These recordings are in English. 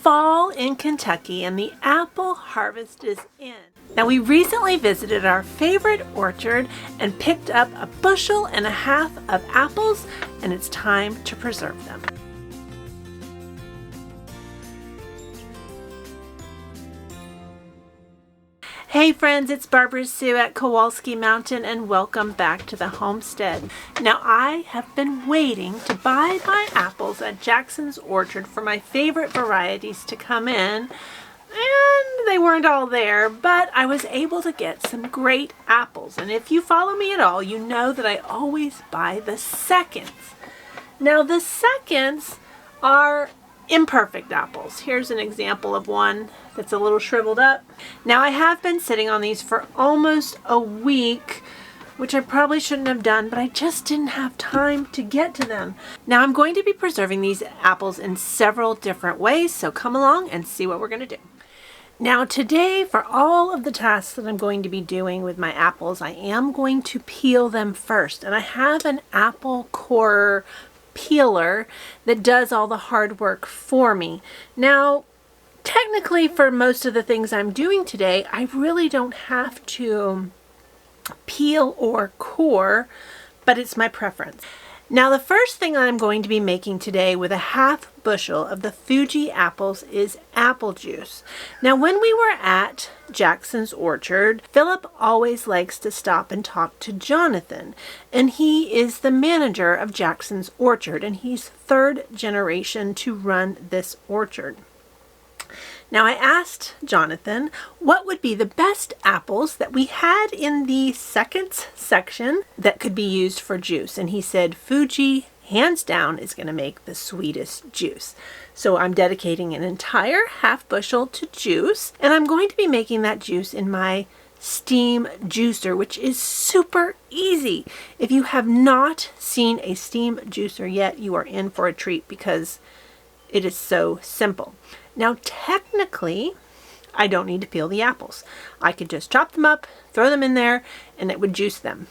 fall in Kentucky and the apple harvest is in. Now we recently visited our favorite orchard and picked up 1.5 bushels of apples, and it's time to preserve them. Hey friends, it's Barbara Sue at Kowalski Mountain and welcome back to the homestead. Now I have been waiting to buy my apples at Jackson's Orchard for my favorite varieties to come in, and they weren't all there, but I was able to get some great apples. And if you follow me at all, you know that I always buy the seconds. Now the seconds are imperfect apples. Here's an example of one that's a little shriveled up. Now I have been sitting on these for almost a week, which I probably shouldn't have done, but I just didn't have time to get to them. Now I'm going to be preserving these apples in several different ways, so come along and see what we're going to do. Now today, for all of the tasks that I'm going to be doing with my apples, I am going to peel them first, and I have an apple core peeler that does all the hard work for me. Now, technically for most of the things I'm doing today, I really don't have to peel or core, but it's my preference. Now the first thing I'm going to be making today with 1/2 bushel of the Fuji apples is apple juice. Now when we were at Jackson's Orchard, Philip always likes to stop and talk to Jonathan, and he is the manager of Jackson's Orchard, and he's 3rd generation to run this orchard. Now I asked Jonathan what would be the best apples that we had in the seconds section that could be used for juice, and he said Fuji hands down is going to make the sweetest juice. So I'm dedicating an entire 1/2 bushel to juice, and I'm going to be making that juice in my steam juicer, which is super easy. If you have not seen a steam juicer yet, you are in for a treat because it is so simple. Now technically, I don't need to peel the apples. I could just chop them up, throw them in there, and it would juice them.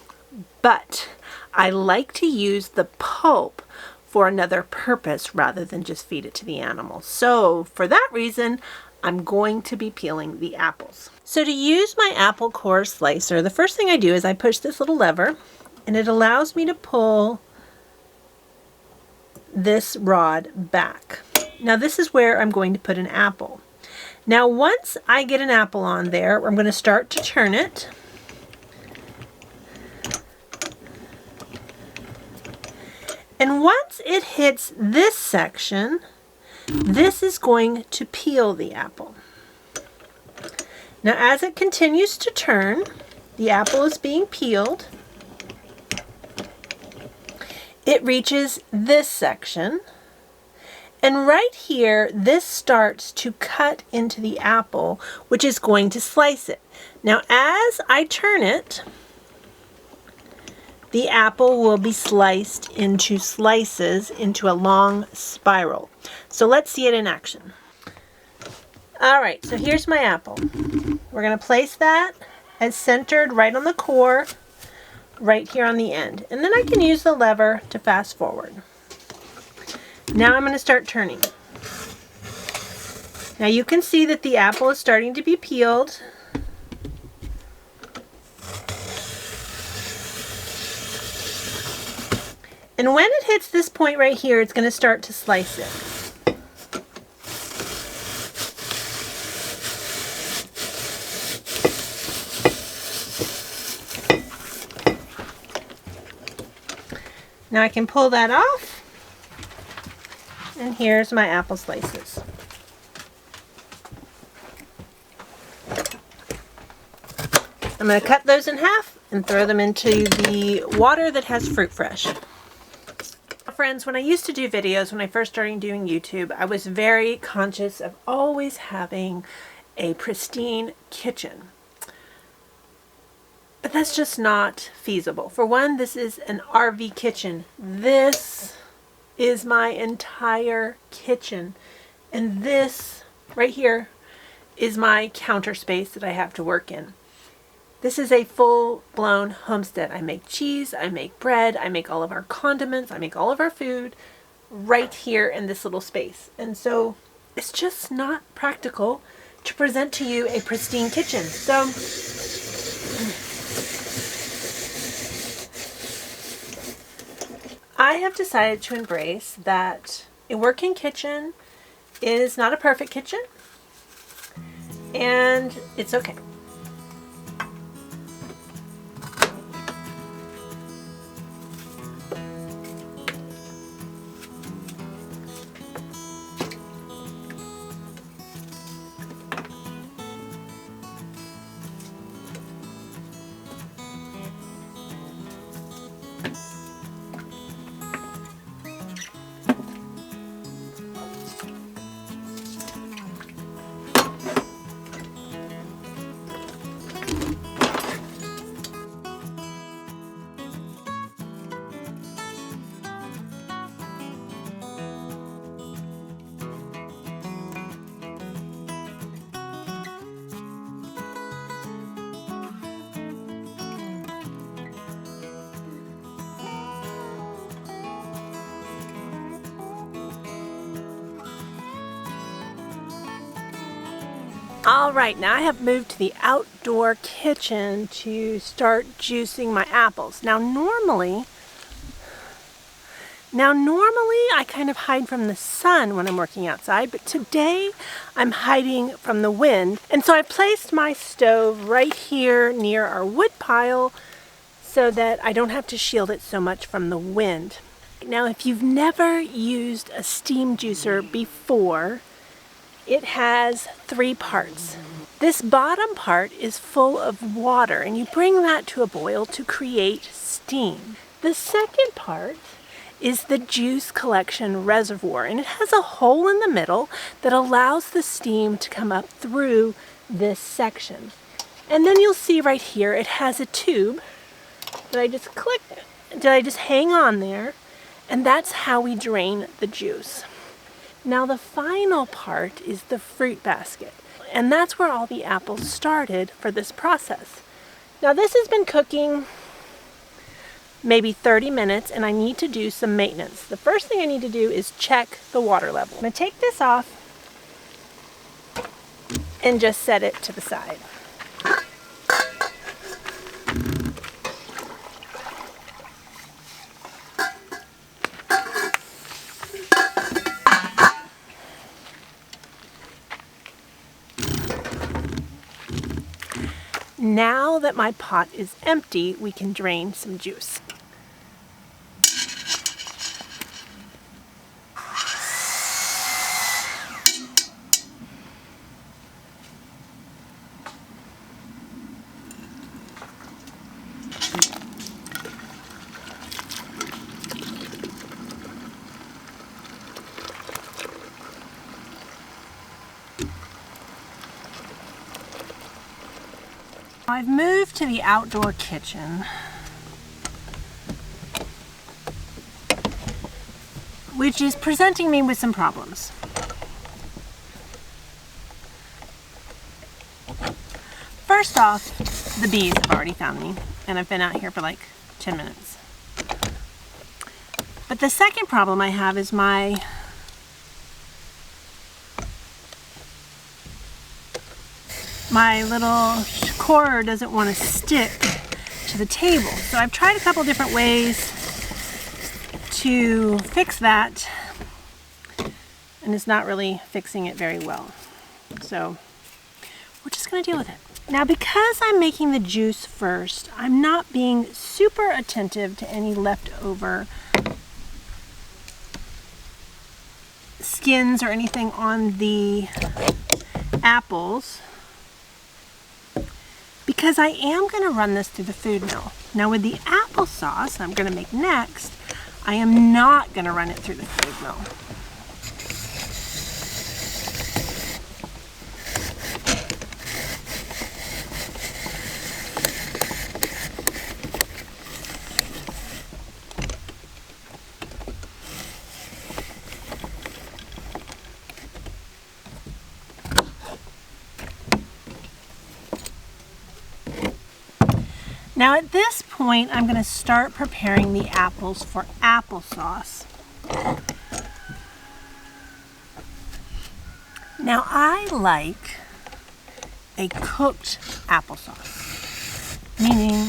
But I like to use the pulp for another purpose rather than just feed it to the animals. So for that reason, I'm going to be peeling the apples. So to use my apple core slicer, the first thing I do is I push this little lever, and it allows me to pull this rod back. Now this is where I'm going to put an apple. Now once I get an apple on there, I'm going to start to turn it. And once it hits this section, this is going to peel the apple. Now as it continues to turn, the apple is being peeled. It reaches this section. And right here, this starts to cut into the apple, which is going to slice it. Now, as I turn it, the apple will be sliced into slices into a long spiral. So let's see it in action. All right, so here's my apple. We're going to place that as centered right on the core, right here on the end. And then I can use the lever to fast forward. Now I'm going to start turning. Now you can see that the apple is starting to be peeled. And when it hits this point right here, it's going to start to slice it. Now I can pull that off. And here's my apple slices. I'm going to cut those in half and throw them into the water that has fruit fresh. Friends, when I used to do videos, when I first started doing YouTube, I was very conscious of always having a pristine kitchen. But that's just not feasible. For one, this is an RV kitchen. This is my entire kitchen, and this right here is my counter space that I have to work in. This is a full-blown homestead. I make cheese, I make bread, I make all of our condiments, I make all of our food right here in this little space. And so it's just not practical to present to you a pristine kitchen. So I have decided to embrace that a working kitchen is not a perfect kitchen, and it's okay. All right, now I have moved to the outdoor kitchen to start juicing my apples. Now normally I kind of hide from the sun when I'm working outside, but today I'm hiding from the wind. And so I placed my stove right here near our wood pile so that I don't have to shield it so much from the wind. Now, if you've never used a steam juicer before, it has 3 parts. This bottom part is full of water, and you bring that to a boil to create steam. The second part is the juice collection reservoir, and it has a hole in the middle that allows the steam to come up through this section. And then you'll see right here it has a tube that I just hang on there, and that's how we drain the juice. Now the final part is the fruit basket, and that's where all the apples started for this process. Now this has been cooking maybe 30 minutes, and I need to do some maintenance. The first thing I need to do is check the water level. I'm going to take this off and just set it to the side. Now that my pot is empty, we can drain some juice. I've moved to the outdoor kitchen, which is presenting me with some problems. First off, the bees have already found me, and I've been out here for like 10 minutes. But the second problem I have is my little cord doesn't want to stick to the table. So I've tried a couple different ways to fix that, and it's not really fixing it very well. So we're just going to deal with it. Now, because I'm making the juice first, I'm not being super attentive to any leftover skins or anything on the apples, because I am going to run this through the food mill. Now with the applesauce I'm going to make next, I am not going to run it through the food mill. Now at this point, I'm going to start preparing the apples for applesauce. Now I like a cooked applesauce, meaning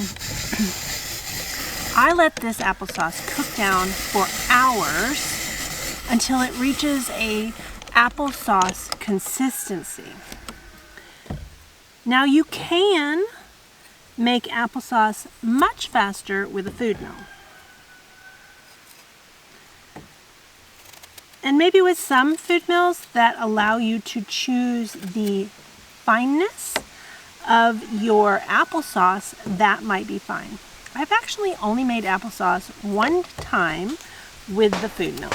I let this applesauce cook down for hours until it reaches a applesauce consistency. Now you can make applesauce much faster with a food mill. And maybe with some food mills that allow you to choose the fineness of your applesauce, that might be fine. I've actually only made applesauce one time with the food mill,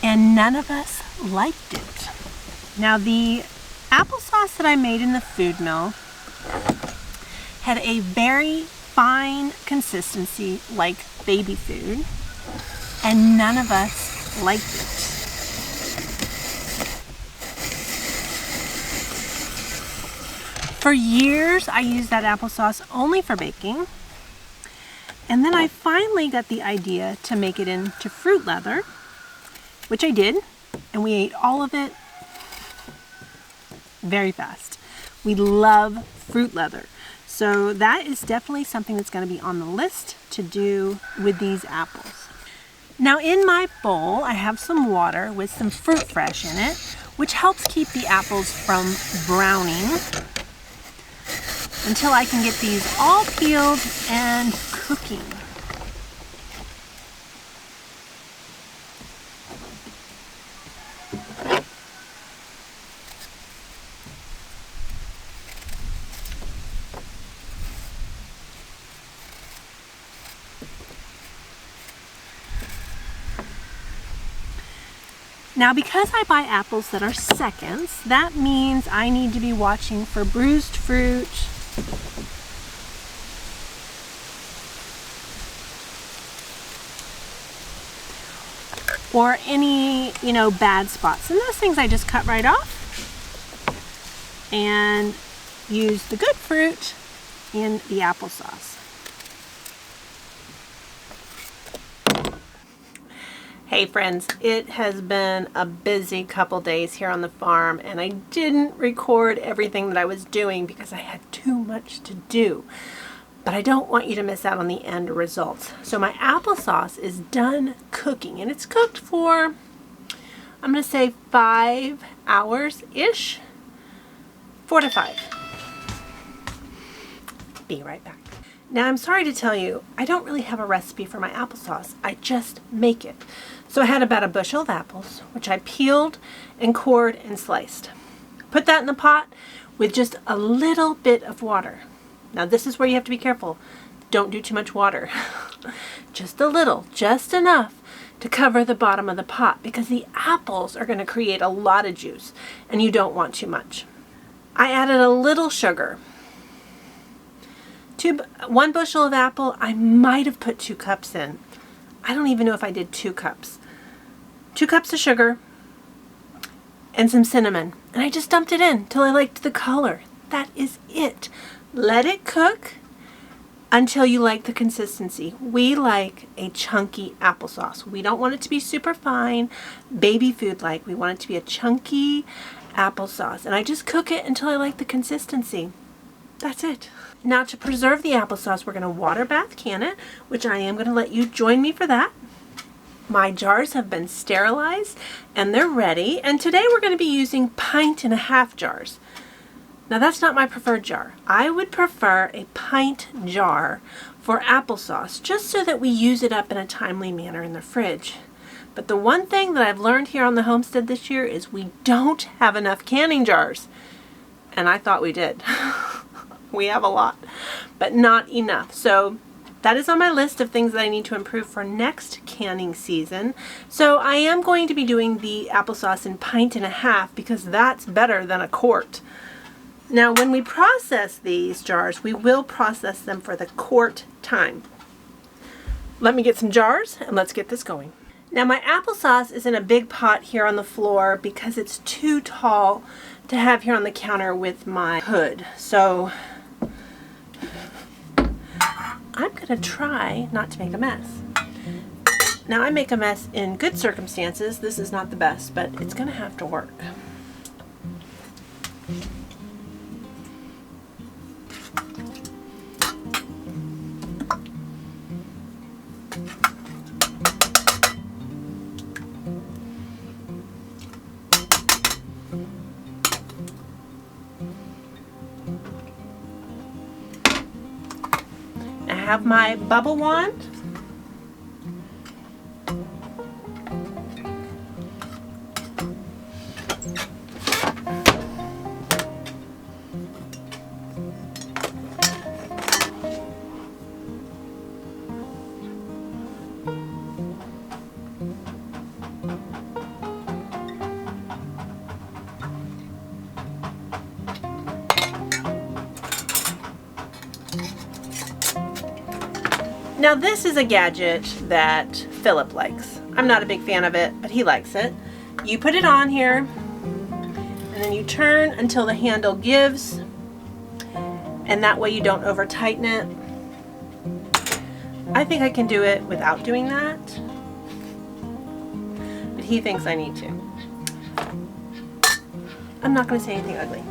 and none of us liked it. Now the applesauce that I made in the food mill had a very fine consistency like baby food, and none of us liked it. For years, I used that applesauce only for baking, and then I finally got the idea to make it into fruit leather, which I did, and we ate all of it very fast. We love fruit leather, so that is definitely something that's going to be on the list to do with these apples. Now in my bowl, I have some water with some fruit fresh in it, which helps keep the apples from browning until I can get these all peeled and cooking. Now because I buy apples that are seconds, that means I need to be watching for bruised fruit, or any, bad spots. And those things I just cut right off and use the good fruit in the applesauce. Hey friends, it has been a busy couple days here on the farm, and I didn't record everything that I was doing because I had too much to do. But I don't want you to miss out on the end results. So my applesauce is done cooking, and it's cooked for, I'm going to say 5 hours-ish. 4 to 5. Be right back. Now I'm sorry to tell you, I don't really have a recipe for my applesauce. I just make it. So I had about a bushel of apples, which I peeled and cored and sliced. Put that in the pot with just a little bit of water. Now this is where you have to be careful. Don't do too much water. Just a little, just enough to cover the bottom of the pot, because the apples are going to create a lot of juice and you don't want too much. I added a little sugar. 1 bushel of apple, I might have put 2 cups in. I don't even know if I did 2 cups. 2 cups of sugar and some cinnamon. And I just dumped it in till I liked the color. That is it. Let it cook until you like the consistency. We like a chunky applesauce. We don't want it to be super fine, baby food like. We want it to be a chunky applesauce. And I just cook it until I like the consistency. That's it. Now to preserve the applesauce, we're going to water bath can it, which I am going to let you join me for that. My jars have been sterilized and they're ready. And today we're going to be using 1.5 jars. Now that's not my preferred jar. I would prefer a pint jar for applesauce, just so that we use it up in a timely manner in the fridge. But the one thing that I've learned here on the homestead this year is we don't have enough canning jars. And I thought we did. We have a lot, but not enough. So that is on my list of things that I need to improve for next canning season. So I am going to be doing the applesauce in 1.5 because that's better than a quart. Now when we process these jars, we will process them for the quart time. Let me get some jars and let's get this going. Now my applesauce is in a big pot here on the floor because it's too tall to have here on the counter with my hood. So I'm going to try not to make a mess. Now I make a mess in good circumstances. This is not the best, but it's going to have to work. I have my bubble wand. Now this is a gadget that Philip likes. I'm not a big fan of it, but he likes it. You put it on here, and then you turn until the handle gives, and that way you don't over tighten it. I think I can do it without doing that, but he thinks I need to. I'm not going to say anything ugly.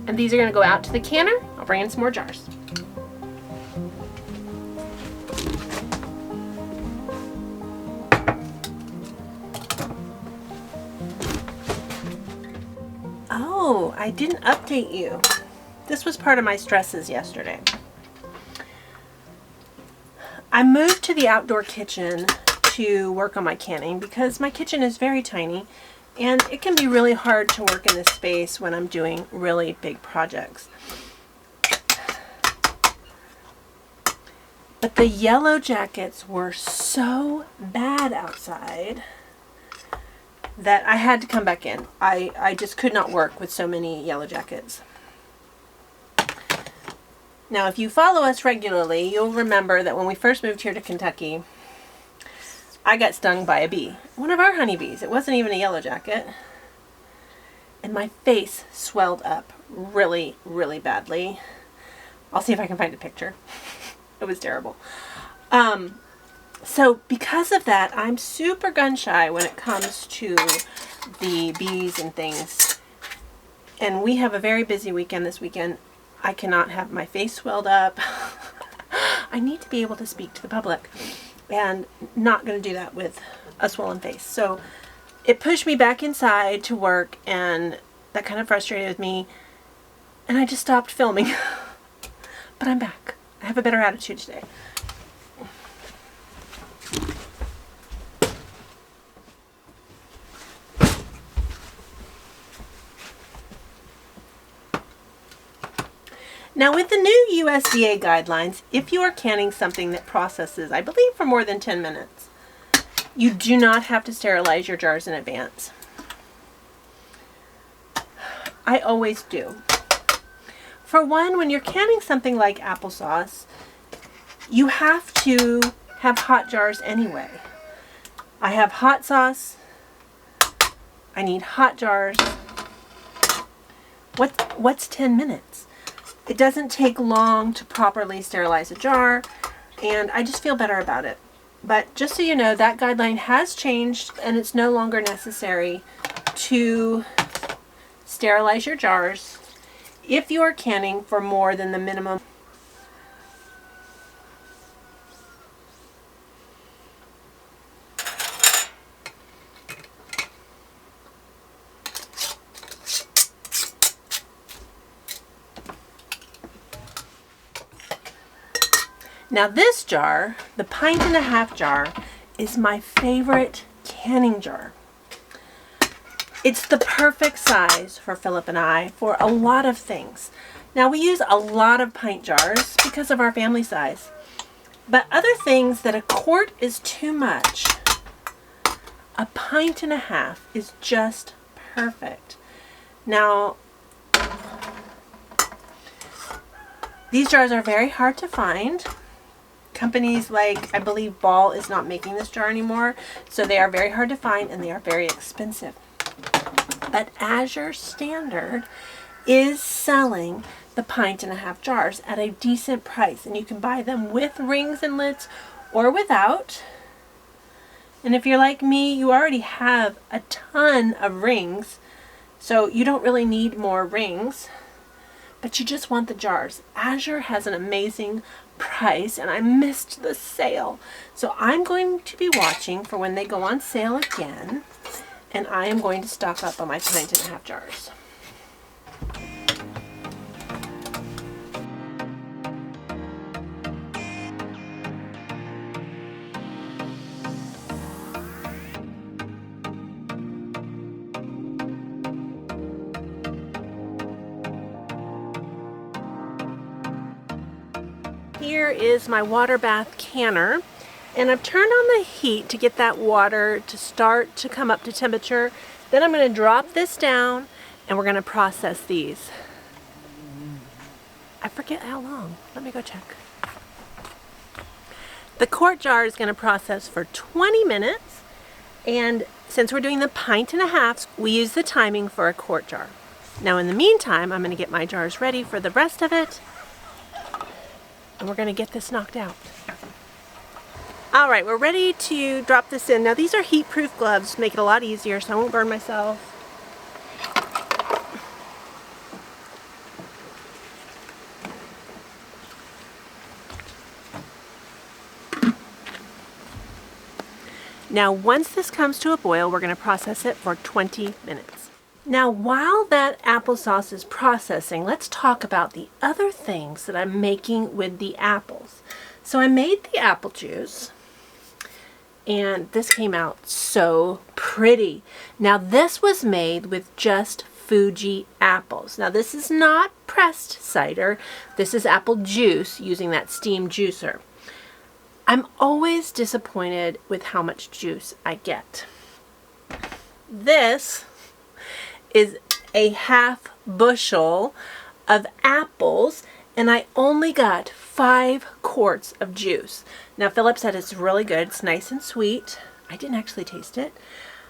And these are going to go out to the canner. I'll bring in some more jars. Oh, I didn't update you. This was part of my stresses yesterday. I moved to the outdoor kitchen to work on my canning because my kitchen is very tiny. And it can be really hard to work in this space when I'm doing really big projects. But the yellow jackets were so bad outside that I had to come back in. I just could not work with so many yellow jackets. Now, if you follow us regularly, you'll remember that when we first moved here to Kentucky, I got stung by a bee. One of our honeybees. It wasn't even a yellow jacket. And my face swelled up really, really badly. I'll see if I can find a picture. It was terrible. So because of that, I'm super gun shy when it comes to the bees and things. And we have a very busy weekend this weekend. I cannot have my face swelled up. I need to be able to speak to the public. And not going to do that with a swollen face. So it pushed me back inside to work, and that kind of frustrated me. And I just stopped filming. But I'm back. I have a better attitude today. Now with the new USDA guidelines, if you are canning something that processes, I believe, for more than 10 minutes, you do not have to sterilize your jars in advance. I always do. For one, when you're canning something like applesauce, you have to have hot jars anyway. I have hot sauce. I need hot jars. What's 10 minutes? It doesn't take long to properly sterilize a jar, and I just feel better about it. But just so you know, that guideline has changed, and it's no longer necessary to sterilize your jars if you are canning for more than the minimum. Now this jar, the 1.5 pint jar, is my favorite canning jar. It's the perfect size for Philip and I for a lot of things. Now we use a lot of pint jars because of our family size. But other things that a quart is too much, a 1.5 pints is just perfect. Now, these jars are very hard to find. Companies like, I believe Ball is not making this jar anymore, so they are very hard to find and they are very expensive. But Azure Standard is selling the 1.5 pint jars at a decent price, and you can buy them with rings and lids or without. And if you're like me, you already have a ton of rings, so you don't really need more rings, but you just want the jars. Azure has an amazing price, and I missed the sale, so I'm going to be watching for when they go on sale again, and I am going to stock up on my 1.5 pint jars. Here is my water bath canner, and I've turned on the heat to get that water to start to come up to temperature. Then I'm going to drop this down and we're going to process these. I forget how long. Let me go check. The quart jar is going to process for 20 minutes, and since we're doing the 1.5 pints, we use the timing for a quart jar. Now in the meantime, I'm going to get my jars ready for the rest of it, and we're going to get this knocked out. All right, we're ready to drop this in. Now these are heat-proof gloves, make it a lot easier so I won't burn myself. Now once this comes to a boil, we're going to process it for 20 minutes. Now while that applesauce is processing, let's talk about the other things that I'm making with the apples. So I made the apple juice, and this came out so pretty. Now this was made with just Fuji apples. Now this is not pressed cider, this is apple juice using that steam juicer. I'm always disappointed with how much juice I get. This is a 1/2 bushel of apples, and I only got 5 quarts of juice. Now Philip said it's really good, it's nice and sweet. I didn't actually taste it.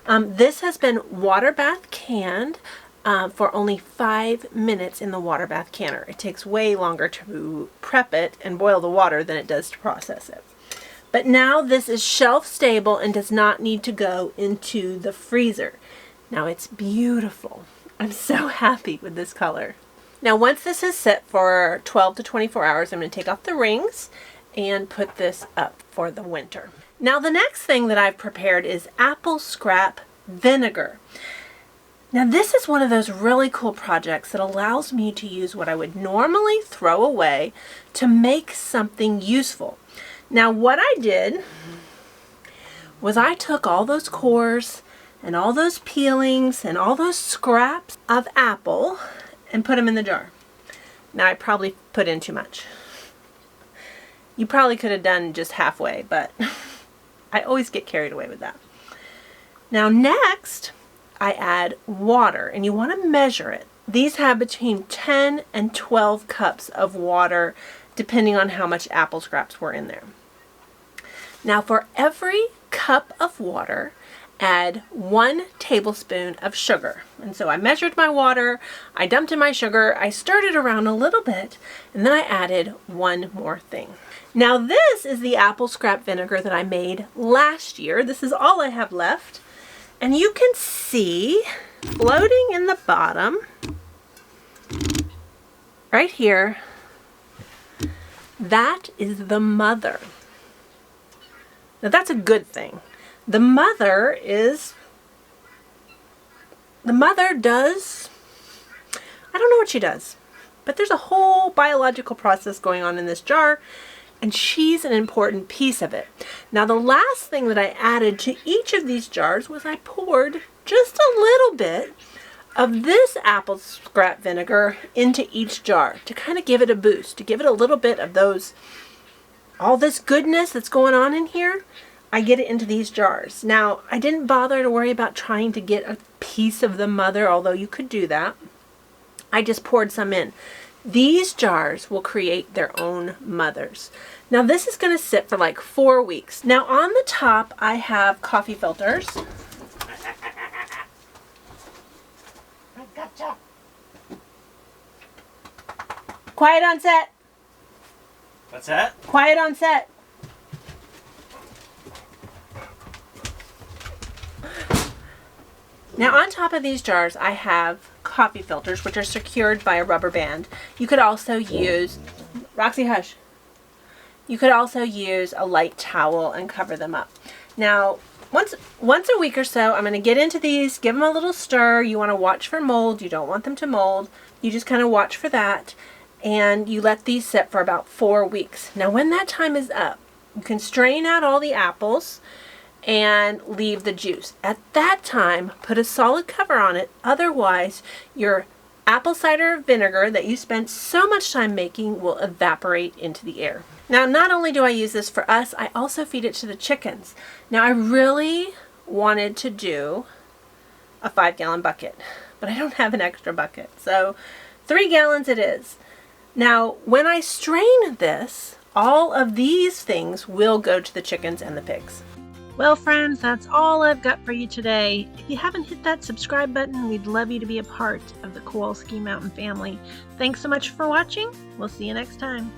This has been water bath canned for only 5 minutes in the water bath canner. It takes way longer to prep it and boil the water than it does to process it. But now this is shelf stable and does not need to go into the freezer. Now it's beautiful. I'm so happy with this color. Now once this is set for 12 to 24 hours, I'm going to take off the rings and put this up for the winter. Now the next thing that I've prepared is apple scrap vinegar. Now this is one of those really cool projects that allows me to use what I would normally throw away to make something useful. Now what I did was I took all those cores and all those peelings and all those scraps of apple and put them in the jar. Now I probably put in too much. You probably could have done just halfway, but I always get carried away with that. Now next I add water, and you want to measure it. These have between 10 and 12 cups of water depending on how much apple scraps were in there. Now for every cup of water, add 1 tablespoon of sugar. And so I measured my water, I dumped in my sugar, I stirred it around a little bit, and then I added 1 more thing. Now this is the apple scrap vinegar that I made last year. This is all I have left. And you can see floating in the bottom, right here, that is the mother. Now that's a good thing. The mother does, I don't know what she does, but there's a whole biological process going on in this jar, and she's an important piece of it. Now the last thing that I added to each of these jars was I poured just a little bit of this apple scrap vinegar into each jar to kind of give it a boost, to give it a little bit of all this goodness that's going on in here. I get it into these jars. Now, I didn't bother to worry about trying to get a piece of the mother, although you could do that. I just poured some in. These jars will create their own mothers. Now, this is going to sit for like 4 weeks. Now, on the top, I have coffee filters. Gotcha. Quiet on set. What's that? Quiet on set. Now on top of these jars I have coffee filters, which are secured by a rubber band. You could also use, Roxy hush. You could also use a light towel and cover them up. Now once a week or so I'm going to get into these, give them a little stir. You want to watch for mold. You don't want them to mold. You just kind of watch for that, and you let these sit for about 4 weeks. Now when that time is up, you can strain out all the apples and leave the juice. At that time, put a solid cover on it. Otherwise, your apple cider vinegar that you spent so much time making will evaporate into the air. Now, not only do I use this for us, I also feed it to the chickens. Now, I really wanted to do a 5-gallon bucket, but I don't have an extra bucket. So 3 gallons it is. Now, when I strain this, all of these things will go to the chickens and the pigs. Well, friends, that's all I've got for you today. If you haven't hit that subscribe button, we'd love you to be a part of the Kowalski Mountain family. Thanks so much for watching. We'll see you next time.